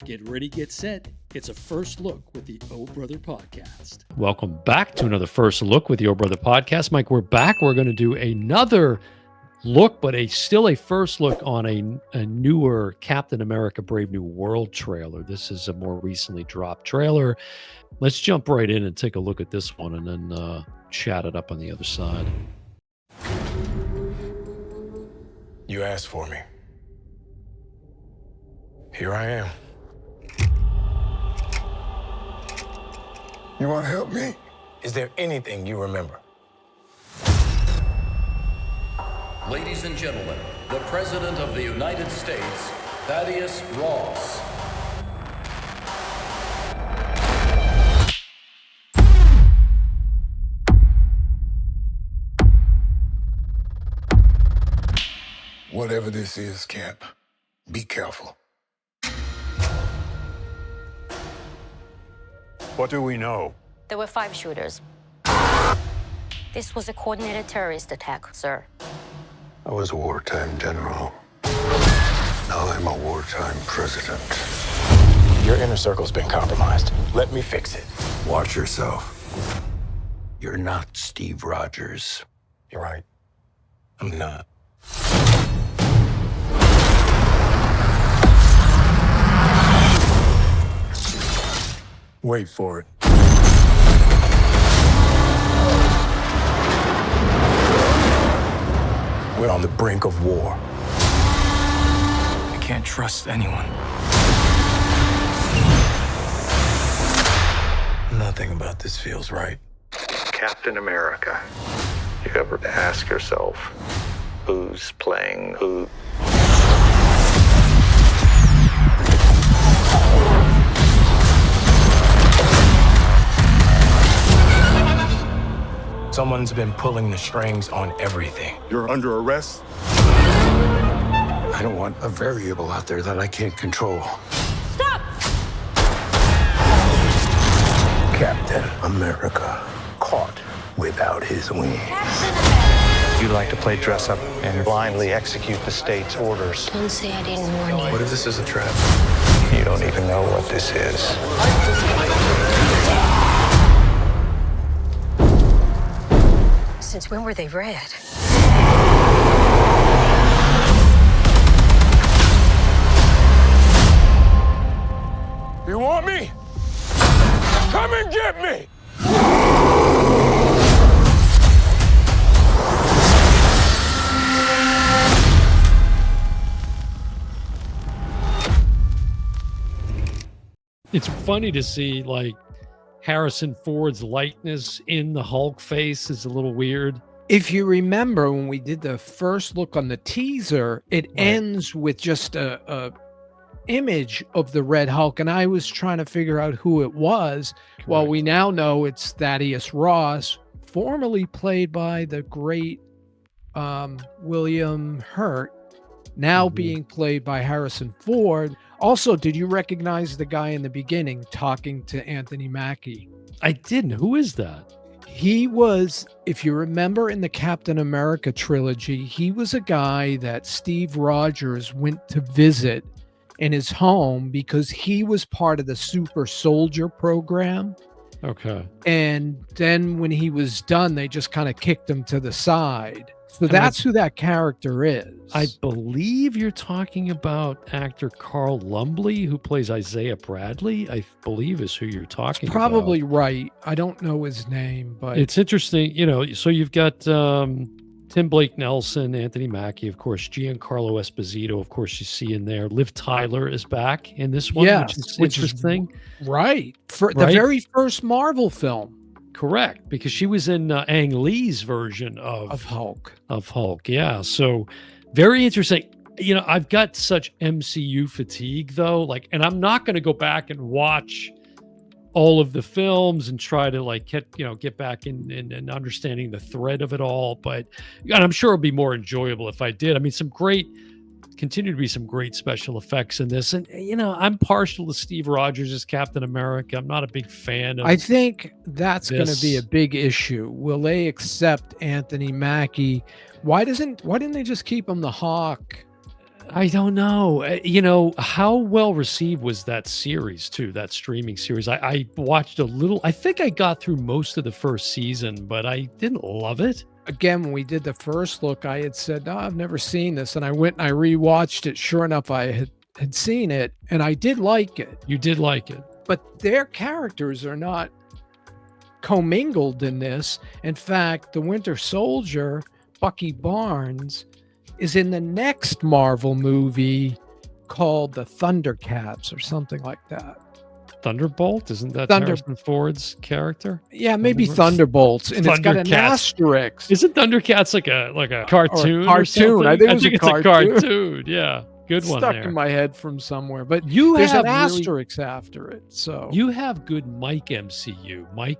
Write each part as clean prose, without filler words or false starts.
Get ready, get set. It's a first look with the O Brother Podcast. Welcome back to another First Look with the O Brother Podcast. Mike, we're back. We're going to do another look, but still a first look on a newer Captain America Brave New World trailer. This is a more recently dropped trailer. Let's jump right in and take a look at this one and then chat it up on the other side. You asked for me. Here I am. You want to help me? Is there anything you remember? Ladies and gentlemen, the President of the United States, Thaddeus Ross. Whatever this is, Cap, be careful. What do we know? There were 5 shooters. This was a coordinated terrorist attack, sir. I was a wartime general. Now I'm a wartime president. Your inner circle's been compromised. Let me fix it. Watch yourself. You're not Steve Rogers. You're right. I'm not. Wait for it. We're on the brink of war. I can't trust anyone. Nothing about this feels right. Captain America. You ever ask yourself, who's playing who? Someone's been pulling the strings on everything. You're under arrest? I don't want a variable out there that I can't control. Stop! Captain America, caught without his wings. You like to play dress up and blindly execute the state's orders. Don't say I didn't warn you. What if this is a trap? You don't even know what this is. Since when were they red? You want me? Come and get me! It's funny to see like Harrison Ford's likeness in the Hulk face is a little weird. If you remember when we did the first look on the teaser, it ends with just a image of the Red Hulk, and I was trying to figure out who it was. Well, we now know it's Thaddeus Ross, formerly played by the great William Hurt, now being played by Harrison Ford. Also, did you recognize the guy in the beginning talking to Anthony Mackie? I didn't. Who is that? He was, if you remember in the Captain America trilogy, he was a guy that Steve Rogers went to visit in his home because he was part of the super soldier program. Okay. And then when he was done, they just kind of kicked him to the side. So that's who that character is. I believe you're talking about actor Carl Lumbly, who plays Isaiah Bradley, I believe is who you're talking Probably about. right. I don't know his name, but It's interesting, you know, so you've got Tim Blake Nelson, Anthony Mackie, of course, Giancarlo Esposito, of course, you see in there. Liv Tyler is back in this one, which is interesting. Right. For the very first Marvel film. Correct, because she was in Ang Lee's version of Hulk. Yeah, so very interesting. You know, I've got such MCU fatigue though, like, and I'm not going to go back and watch all of the films and try to like get back in understanding the thread of it all. But and I'm sure it'd be more enjoyable if I did. I mean, continue to be some great special effects in this. And, you know, I'm partial to Steve Rogers as Captain America. I'm not a big fan of I think that's going to this. be a big issue. Will they accept Anthony Mackie? Why didn't they just keep him the Hawk? I don't know. You know, how well received was that series too, that streaming series? I watched a little. I think I got through most of the first season, but I didn't love it. Again, when we did the first look, I had said, no, I've never seen this. And I went and I rewatched it. Sure enough, I had seen it and I did like it. You did like it. But their characters are not commingled in this. In fact, the Winter Soldier, Bucky Barnes, is in the next Marvel movie called the Thundercats or something like that. Thunderbolt? Isn't that Thunder- Harrison Ford's character? Yeah, maybe Thunderbolts. Thunderbolts, and it's got an Thundercats. asterisk. Isn't Thundercats like a cartoon? cartoon. something? I think it was a it's a cartoon. cartoon. Yeah, good one Stuck there. in my head from somewhere, but You there's have an really- asterisk after it. So You have good Mike MCU, Mike,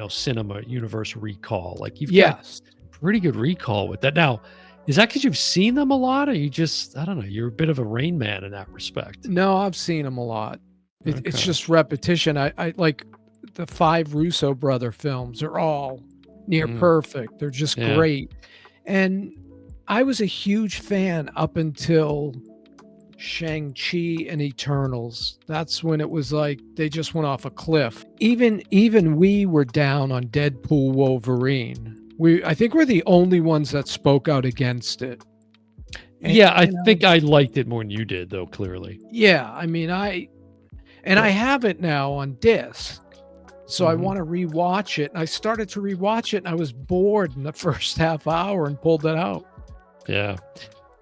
cinema universe recall. Like you've got yes, pretty good recall with that. Now, is that because you've seen them a lot, or you just, I don't know, you're a bit of a Rain Man in that respect? no, I've seen them a lot. It's Okay. just repetition. I like the 5 Russo brother films are all near Mm. perfect. They're just Yeah. great. And I was a huge fan up until Shang-Chi and Eternals. That's when it was like they just went off a cliff. Even we were down on Deadpool Wolverine. I think we're the only ones that spoke out against it. And, Yeah, I you know, think I liked it more than you did, though, clearly. yeah, I mean, I have it now on disc. So I Mhm. want to rewatch it. And I started to rewatch it and I was bored in the first half hour and pulled it out. Yeah.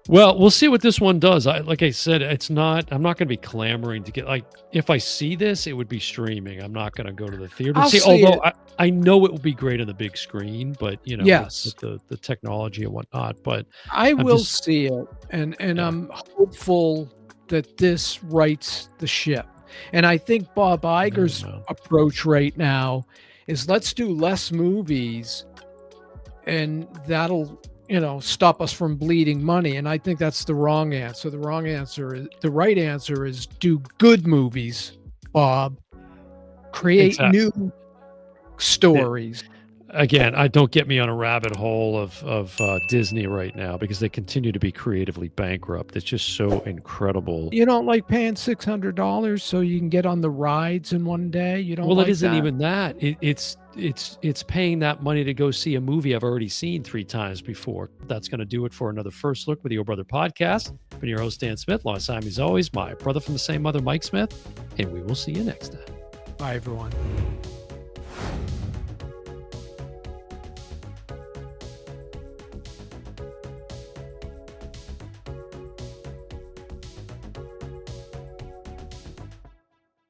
Well, we'll see what this one does. Like I said, I'm not going to be clamoring to get, like, if I see this, it would be streaming. I'm not going to go to the theater. I'll See, see although it. I know it will be great on the big screen, but Yes. with the technology and whatnot. But I I'm will just- see it. And Yeah. I'm hopeful that this rights the ship. And I think Bob Iger's know. approach right now is let's do less movies and that'll stop us from bleeding money. And I think that's the wrong answer. The right answer is do good movies, Bob. Create Exactly. new stories. again, I don't get me on a rabbit hole of Disney right now, because they continue to be creatively bankrupt. It's just so incredible. You don't like paying $600 so you can get on the rides in one day? You don't Well, like it isn't that? even that. It's paying that money to go see a movie I've already seen 3 times before. That's going to do it for another First Look with the O Brother podcast. Been your host, Dan Smith. Alongside me, as always, my brother from the same mother, Mike Smith. And we will see you next time. Bye, everyone.